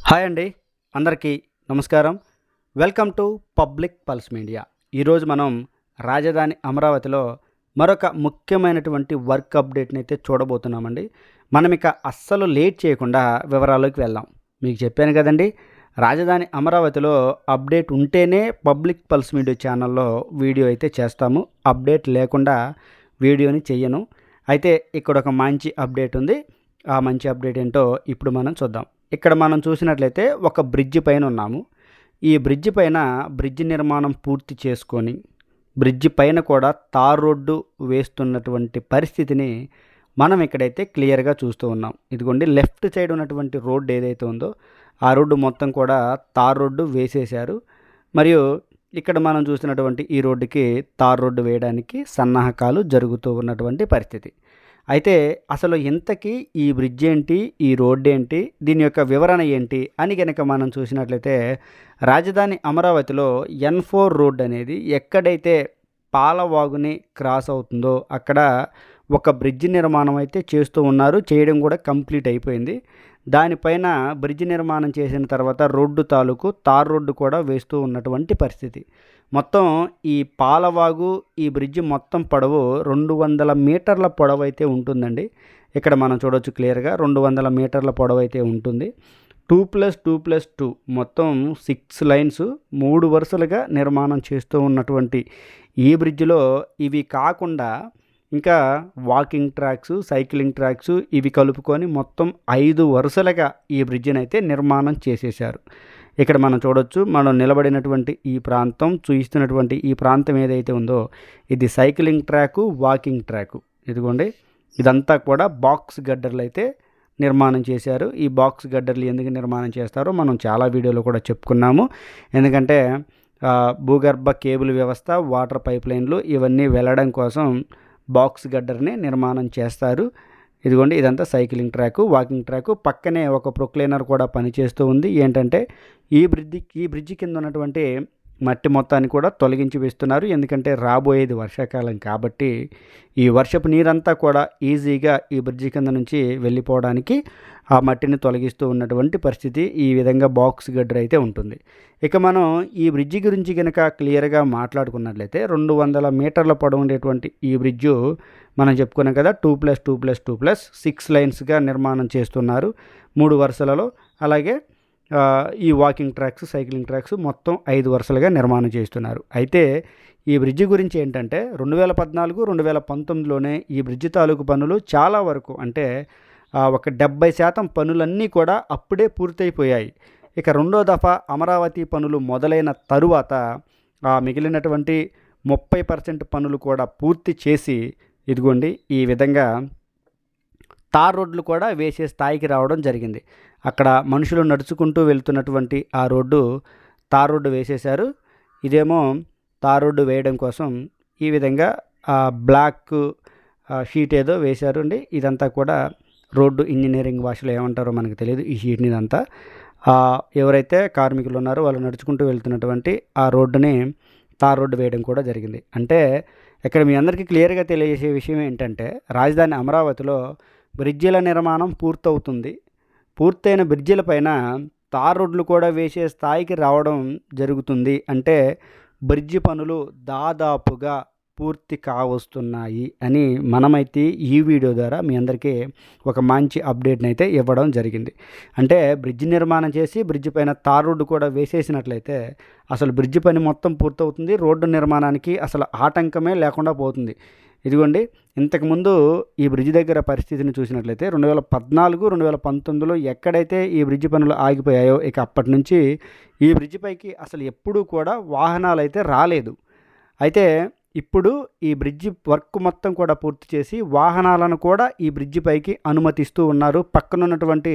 Hi అండి, అందరికీ నమస్కారం. Welcome to public pulse media. ఈరోజు మనం రాజధాని అమరావతిలో మరొక ముఖ్యమైనటువంటి వర్క్ అప్డేట్ని అయితే చూడబోతున్నామండి. మనం ఇక అస్సలు లేట్ చేయకుండా వివరాల్లోకి వెళ్దాం. మీకు చెప్పాను కదండి, రాజధాని అమరావతిలో అప్డేట్ ఉంటేనే పబ్లిక్ పల్స్ మీడియా ఛానల్లో వీడియో అయితే చేస్తాము. అప్డేట్ లేకుండా వీడియోని చెయ్యను. అయితే ఇక్కడ ఒక మంచి అప్డేట్ ఉంది. ఆ మంచి అప్డేట్ ఏంటో ఇప్పుడు మనం చూద్దాం. ఇక్కడ మనం చూసినట్లయితే ఒక బ్రిడ్జి పైన ఉన్నాము. ఈ బ్రిడ్జి పైన బ్రిడ్జి నిర్మాణం పూర్తి చేసుకొని బ్రిడ్జి పైన కూడా తార్ రోడ్డు వేస్తున్నటువంటి పరిస్థితిని మనం ఇక్కడైతే క్లియర్గా చూస్తూ ఉన్నాం. ఇదిగోండి, లెఫ్ట్ సైడ్ ఉన్నటువంటి రోడ్డు ఏదైతే ఉందో ఆ రోడ్డు మొత్తం కూడా తార్ రోడ్డు వేసేశారు. మరియు ఇక్కడ మనం చూసినటువంటి ఈ రోడ్డుకి తార్ రోడ్డు వేయడానికి సన్నాహకాలు జరుగుతూ ఉన్నటువంటి పరిస్థితి. అయితే అసలు ఇంతకీ ఈ బ్రిడ్జ్ ఏంటి, ఈ రోడ్డు ఏంటి, దీని యొక్క వివరణ ఏంటి అని కనుక మనం చూసినట్లయితే, రాజధాని అమరావతిలో N4 రోడ్ అనేది ఎక్కడైతే పాలవాగుని క్రాస్ అవుతుందో అక్కడ ఒక బ్రిడ్జ్ నిర్మాణం అయితే చేస్తూ ఉన్నారు. చేయడం కూడా కంప్లీట్ అయిపోయింది. దానిపైన బ్రిడ్జ్ నిర్మాణం చేసిన తర్వాత రోడ్డు తాలూకు తార్ రోడ్డు కూడా వేస్తూ ఉన్నటువంటి పరిస్థితి. మొత్తం ఈ పాలవాగు, ఈ బ్రిడ్జ్ మొత్తం పొడవు 200 మీటర్ల పొడవు అయితే ఉంటుందండి. ఇక్కడ మనం చూడవచ్చు క్లియర్గా 200 మీటర్ల పొడవు అయితే ఉంటుంది. 2+2+2 మొత్తం 6 లైన్స్ 3 వరుసలుగా నిర్మాణం చేస్తూ ఉన్నటువంటి ఈ బ్రిడ్జ్లో ఇవి కాకుండా ఇంకా వాకింగ్ ట్రాక్స్, సైక్లింగ్ ట్రాక్స్ ఇవి కలుపుకొని మొత్తం 5 వరుసలుగా ఈ బ్రిడ్జిని అయితే నిర్మాణం చేసేశారు. ఇక్కడ మనం చూడొచ్చు, మనం నిలబడినటువంటి ఈ ప్రాంతం, చూయిస్తున్నటువంటి ఈ ప్రాంతం ఏదైతే ఉందో ఇది సైక్లింగ్ ట్రాకు, వాకింగ్ ట్రాకు. ఇదిగోండి, ఇదంతా కూడా బాక్స్ గడ్డర్లు అయితే నిర్మాణం చేశారు. ఈ బాక్స్ గడ్డర్లు ఎందుకు నిర్మాణం చేస్తారో మనం చాలా వీడియోలో కూడా చెప్పుకున్నాము. ఎందుకంటే భూగర్భ కేబుల్ వ్యవస్థ, వాటర్ పైప్ లైన్లు ఇవన్నీ వెళ్ళడం కోసం బాక్స్ గడ్డర్ని నిర్మాణం చేస్తారు. ఇదిగోండి, ఇదంతా సైక్లింగ్ ట్రాకు, వాకింగ్ ట్రాకు. పక్కనే ఒక ప్రొక్లైనర్ కూడా పనిచేస్తూ ఉంది. ఏంటంటే ఈ బ్రిడ్జి కింద ఉన్నటువంటి మట్టి మొత్తాన్ని కూడా తొలగించి వేస్తున్నారు. ఎందుకంటే రాబోయేది వర్షాకాలం కాబట్టి ఈ వర్షపు నీరంతా కూడా ఈజీగా ఈ బ్రిడ్జి కింద నుంచి వెళ్ళిపోవడానికి ఆ మట్టిని తొలగిస్తూ ఉన్నటువంటి పరిస్థితి. ఈ విధంగా బాక్స్ గడ్డర్ అయితే ఉంటుంది. ఇక మనం ఈ బ్రిడ్జి గురించి కనుక క్లియర్గా మాట్లాడుకున్నట్లయితే 200 మీటర్ల పొడవు ఉండేటువంటి ఈ బ్రిడ్జు మనం చెప్పుకున్నాం కదా, 2+2+2+6 లైన్స్గా నిర్మాణం చేస్తున్నారు 3 వరుసలలో. అలాగే ఈ వాకింగ్ ట్రాక్స్, సైక్లింగ్ ట్రాక్స్ మొత్తం 5 వరుసలుగా నిర్మాణం చేస్తున్నారు. అయితే ఈ బ్రిడ్జి గురించి ఏంటంటే 2014, 2019లోనే ఈ బ్రిడ్జి తాలూకు పనులు చాలా వరకు అంటే ఒక 70% పనులన్నీ కూడా అప్పుడే పూర్తయిపోయాయి. ఇక రెండో దఫా అమరావతి పనులు మొదలైన తరువాత మిగిలినటువంటి 30% పనులు కూడా పూర్తి చేసి ఇదిగోండి ఈ విధంగా తార్ రోడ్లు కూడా వేసే స్థాయికి రావడం జరిగింది. అక్కడ మనుషులు నడుచుకుంటూ వెళ్తున్నటువంటి ఆ రోడ్డు తార్ రోడ్డు వేసేశారు. ఇదేమో తార్ రోడ్డు వేయడం కోసం ఈ విధంగా బ్లాక్ షీట్ ఏదో వేశారు అండి. ఇదంతా కూడా రోడ్డు ఇంజనీరింగ్ భాషలో ఏమంటారో మనకు తెలియదు. ఈ షీట్ని ఇదంతా ఎవరైతే కార్మికులు ఉన్నారో వాళ్ళు నడుచుకుంటూ వెళ్తున్నటువంటి ఆ రోడ్డుని తార్ రోడ్డు వేయడం కూడా జరిగింది. అంటే ఇక్కడ మీ అందరికీ క్లియర్గా తెలియజేసే విషయం ఏంటంటే, రాజధాని అమరావతిలో బ్రిడ్జిల నిర్మాణం పూర్తవుతుంది. పూర్తయిన బ్రిడ్జిల పైన తార్ రోడ్లు కూడా వేసే స్థాయికి రావడం జరుగుతుంది. అంటే బ్రిడ్జి పనులు దాదాపుగా పూర్తి కావస్తున్నాయి అని మనమైతే ఈ వీడియో ద్వారా మీ అందరికీ ఒక మంచి అప్డేట్ని అయితే ఇవ్వడం జరిగింది. అంటే బ్రిడ్జి నిర్మాణం చేసి బ్రిడ్జి పైన తార్ రోడ్డు కూడా వేసేసినట్లయితే అసలు బ్రిడ్జి పని మొత్తం పూర్తవుతుంది. రోడ్డు నిర్మాణానికి అసలు ఆటంకమే లేకుండా పోతుంది. ఇదిగోండి, ఇంతకుముందు ఈ బ్రిడ్జి దగ్గర పరిస్థితిని చూసినట్లయితే 2014, 2019లో ఎక్కడైతే ఈ బ్రిడ్జి పనులు ఆగిపోయాయో ఇక అప్పటి నుంచి ఈ బ్రిడ్జి పైకి అసలు ఎప్పుడూ కూడా వాహనాలు అయితే రాలేదు. అయితే ఇప్పుడు ఈ బ్రిడ్జి వర్క్ మొత్తం కూడా పూర్తి చేసి వాహనాలను కూడా ఈ బ్రిడ్జి పైకి అనుమతిస్తూ ఉన్నారు. పక్కన ఉన్నటువంటి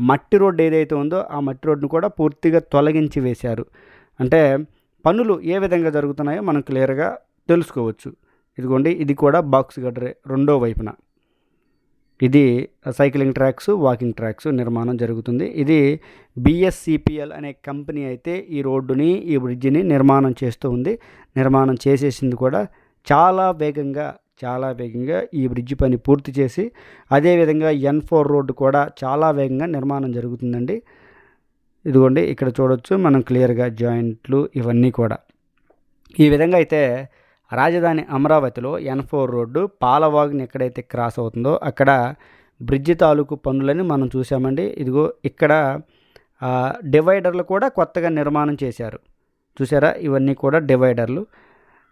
మట్టి రోడ్డు ఏదైతే ఉందో ఆ మట్టి రోడ్డును కూడా పూర్తిగా తొలగించి వేశారు. అంటే పనులు ఏ విధంగా జరుగుతున్నాయో మనం క్లియర్గా తెలుసుకోవచ్చు. ఇదిగోండి, ఇది కూడా బాక్స్ గడ్డరే రెండో వైపున. ఇది సైక్లింగ్ ట్రాక్స్, వాకింగ్ ట్రాక్స్ నిర్మాణం జరుగుతుంది. ఇది BSCPL అనే కంపెనీ అయితే ఈ రోడ్డుని, ఈ బ్రిడ్జిని నిర్మాణం చేస్తూ ఉంది. నిర్మాణం చేసేసింది కూడా చాలా వేగంగా ఈ బ్రిడ్జి పని పూర్తి చేసి అదేవిధంగా N4 రోడ్డు కూడా చాలా వేగంగా నిర్మాణం జరుగుతుందండి. ఇదిగోండి ఇక్కడ చూడొచ్చు మనం క్లియర్గా జాయింట్లు ఇవన్నీ కూడా. ఈ విధంగా అయితే రాజధాని అమరావతిలో N4 రోడ్డు పాలవాగుని ఎక్కడైతే క్రాస్ అవుతుందో అక్కడ బ్రిడ్జి తాలూకు పనులని మనం చూసామండి. ఇదిగో ఇక్కడ డివైడర్లు కూడా కొత్తగా నిర్మాణం చేశారు. చూసారా, ఇవన్నీ కూడా డివైడర్లు.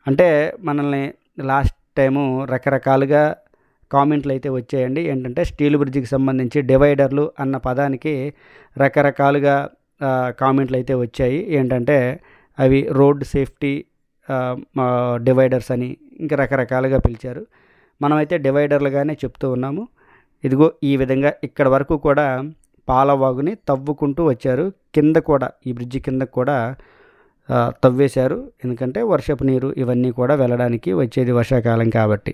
అంటే మనల్ని లాస్ట్ టైము రకరకాలుగా కామెంట్లు అయితే వచ్చాయండి. ఏంటంటే స్టీల్ బ్రిడ్జికి సంబంధించి డివైడర్లు అన్న పదానికి రకరకాలుగా కామెంట్లు అయితే వచ్చాయి. ఏంటంటే అవి రోడ్ సేఫ్టీ డివైడర్స్ అని ఇంకా రకరకాలుగా పిలిచారు. మనమైతే డివైడర్లుగానే చెప్తూ ఉన్నాము. ఇదిగో ఈ విధంగా ఇక్కడ వరకు కూడా పాలవాగుని తవ్వుకుంటూ వచ్చారు. కింద కూడా ఈ బ్రిడ్జి కింద కూడా తవ్వేశారు. ఎందుకంటే వర్షపు నీరు ఇవన్నీ కూడా వెళ్ళడానికి వచ్చేది వర్షాకాలం కాబట్టి.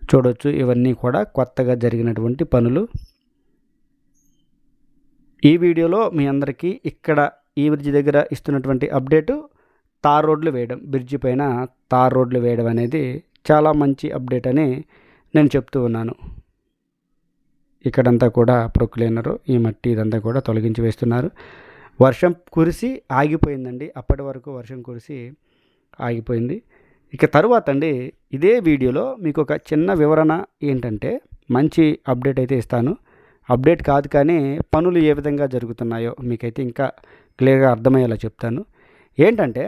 చూడొచ్చు ఇవన్నీ కూడా కొత్తగా జరిగినటువంటి పనులు. ఈ వీడియోలో మీ అందరికీ ఇక్కడ ఈ బ్రిడ్జి దగ్గర ఇస్తున్నటువంటి అప్డేటు తార్ రోడ్లు వేయడం, బ్రిడ్జి పైన తార్ రోడ్లు వేయడం అనేది చాలా మంచి అప్డేట్ అని నేను చెప్తూ ఉన్నాను. ఇక్కడంతా కూడా ప్రొక్లైనరు ఈ మట్టి ఇదంతా కూడా తొలగించి వేస్తున్నారు. వర్షం కురిసి ఆగిపోయిందండి. అప్పటి వరకు వర్షం కురిసి ఆగిపోయింది. ఇక తరువాత అండి ఇదే వీడియోలో మీకు ఒక చిన్న వివరణ ఏంటంటే మంచి అప్డేట్ అయితే ఇస్తాను. అప్డేట్ కాదు కానీ పనులు ఏ విధంగా జరుగుతున్నాయో మీకైతే ఇంకా క్లియర్గా అర్థమయ్యేలా చెప్తాను. ఏంటంటే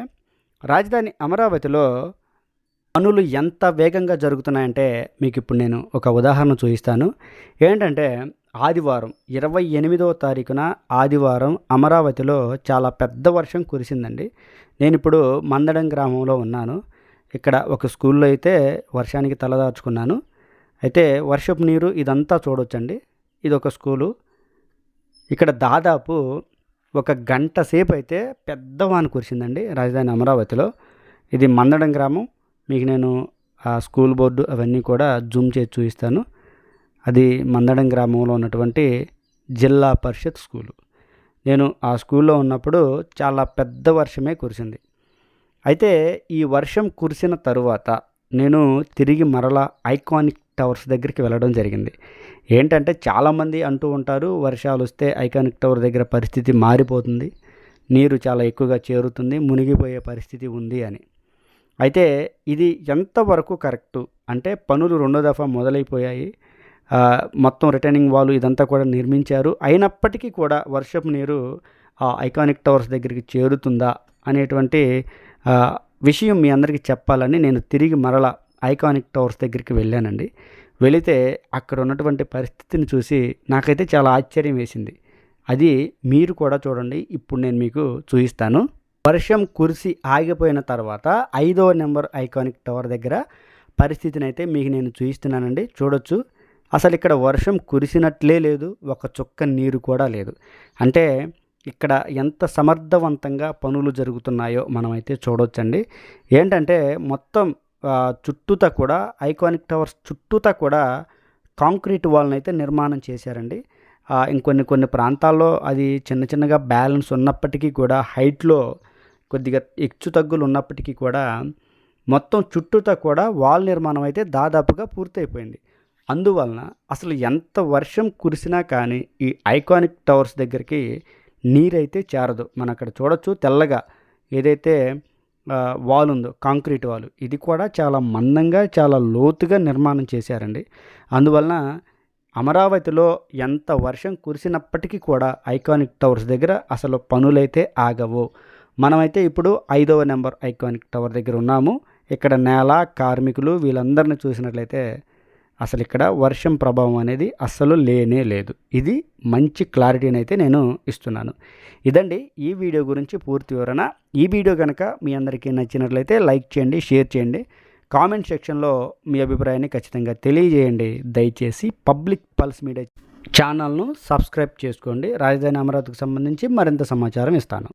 రాజధాని అమరావతిలో పనులు ఎంత వేగంగా జరుగుతున్నాయంటే మీకు ఇప్పుడు నేను ఒక ఉదాహరణ చూపిస్తాను. ఏంటంటే ఆదివారం 28వ తారీఖున ఆదివారం అమరావతిలో చాలా పెద్ద వర్షం కురిసిందండి. నేను ఇప్పుడు మందడం గ్రామంలో ఉన్నాను. ఇక్కడ ఒక స్కూల్లో అయితే వర్షానికి తలదాచుకున్నాను. అయితే వర్షపు నీరు ఇదంతా చూడొచ్చండి. ఇది ఒక స్కూలు. ఇక్కడ దాదాపు ఒక గంట సేపు అయితే పెద్ద వాన కురిసిందండి రాజధాని అమరావతిలో. ఇది మందడం గ్రామం. మీకు నేను ఆ స్కూల్ బోర్డు అవన్నీ కూడా జూమ్ చేసి చూపిస్తాను. అది మందడం గ్రామంలో ఉన్నటువంటి జిల్లా పరిషత్ స్కూలు. నేను ఆ స్కూల్లో ఉన్నప్పుడు చాలా పెద్ద వర్షమే కురిసింది. అయితే ఈ వర్షం కురిసిన తరువాత నేను తిరిగి మరలా ఐకానిక్ టవర్స్ దగ్గరికి వెళ్ళడం జరిగింది. ఏంటంటే చాలామంది అంటూ ఉంటారు వర్షాలు వస్తే ఐకానిక్ టవర్ దగ్గర పరిస్థితి మారిపోతుంది, నీరు చాలా ఎక్కువగా చేరుతుంది, మునిగిపోయే పరిస్థితి ఉంది అని. అయితే ఇది ఎంతవరకు కరెక్టు అంటే పనులు రెండో దఫా మొదలైపోయాయి. మొత్తం రిటర్నింగ్ వాల్ ఇదంతా కూడా నిర్మించారు. అయినప్పటికీ కూడా వర్షపు నీరు ఐకానిక్ టవర్స్ దగ్గరికి చేరుతుందా అనేటువంటి విషయం మీ అందరికీ చెప్పాలని నేను తిరిగి మరలా ఐకానిక్ టవర్స్ దగ్గరికి వెళ్ళానండి. వెళితే అక్కడ ఉన్నటువంటి పరిస్థితిని చూసి నాకైతే చాలా ఆశ్చర్యం వేసింది. అది మీరు కూడా చూడండి. ఇప్పుడు నేను మీకు చూపిస్తాను. వర్షం కురిసి ఆగిపోయిన తర్వాత 5వ నెంబర్ ఐకానిక్ టవర్ దగ్గర పరిస్థితిని అయితే మీకు నేను చూపిస్తున్నానండి. చూడొచ్చు, అసలు ఇక్కడ వర్షం కురిసినట్లే లేదు, ఒక చుక్క నీరు కూడా లేదు. అంటే ఇక్కడ ఎంత సమర్థవంతంగా పనులు జరుగుతున్నాయో మనమైతే చూడొచ్చండి. ఏంటంటే మొత్తం చుట్టూతా కూడా ఐకానిక్ టవర్స్ చుట్టూతా కూడా కాంక్రీట్ వాల్ని అయితే నిర్మాణం చేశారండి. ఇంకొన్ని ప్రాంతాల్లో అది చిన్నగా బ్యాలెన్స్ ఉన్నప్పటికీ కూడా హైట్లో కొద్దిగా హెచ్చు తగ్గులు ఉన్నప్పటికీ కూడా మొత్తం చుట్టూతా కూడా వాల్ నిర్మాణం అయితే దాదాపుగా పూర్తయిపోయింది. అందువలన అసలు ఎంత వర్షం కురిసినా కానీ ఈ ఐకానిక్ టవర్స్ దగ్గరికి నీరైతే చేరదు. మనం అక్కడ చూడొచ్చు తెల్లగా ఏదైతే వాల్ ఉందో కాంక్రీట్ వాల్, ఇది కూడా చాలా మందంగా చాలా లోతుగా నిర్మాణం చేశారండి. అందువలన అమరావతిలో ఎంత వర్షం కురిసినప్పటికీ కూడా ఐకానిక్ టవర్స్ దగ్గర అసలు పనులైతే ఆగవు. మనమైతే ఇప్పుడు 5వ నెంబర్ ఐకానిక్ టవర్ దగ్గర ఉన్నాము. ఇక్కడ నేల కార్మికులు వీళ్ళందరినీ చూసినట్లయితే అసలు ఇక్కడ వర్షం ప్రభావం అనేది అస్సలు లేనే లేదు. ఇది మంచి క్లారిటీని అయితే నేను ఇస్తున్నాను. ఇదండి ఈ వీడియో గురించి పూర్తి వివరణ. ఈ వీడియో కనుక మీ అందరికీ నచ్చినట్లయితే లైక్ చేయండి, షేర్ చేయండి, కామెంట్ సెక్షన్లో మీ అభిప్రాయాన్ని ఖచ్చితంగా తెలియజేయండి. దయచేసి పబ్లిక్ పల్స్ మీడియా ఛానల్ను సబ్స్క్రైబ్ చేసుకోండి. రాజధాని అమరావతికి సంబంధించి మరింత సమాచారం ఇస్తాను.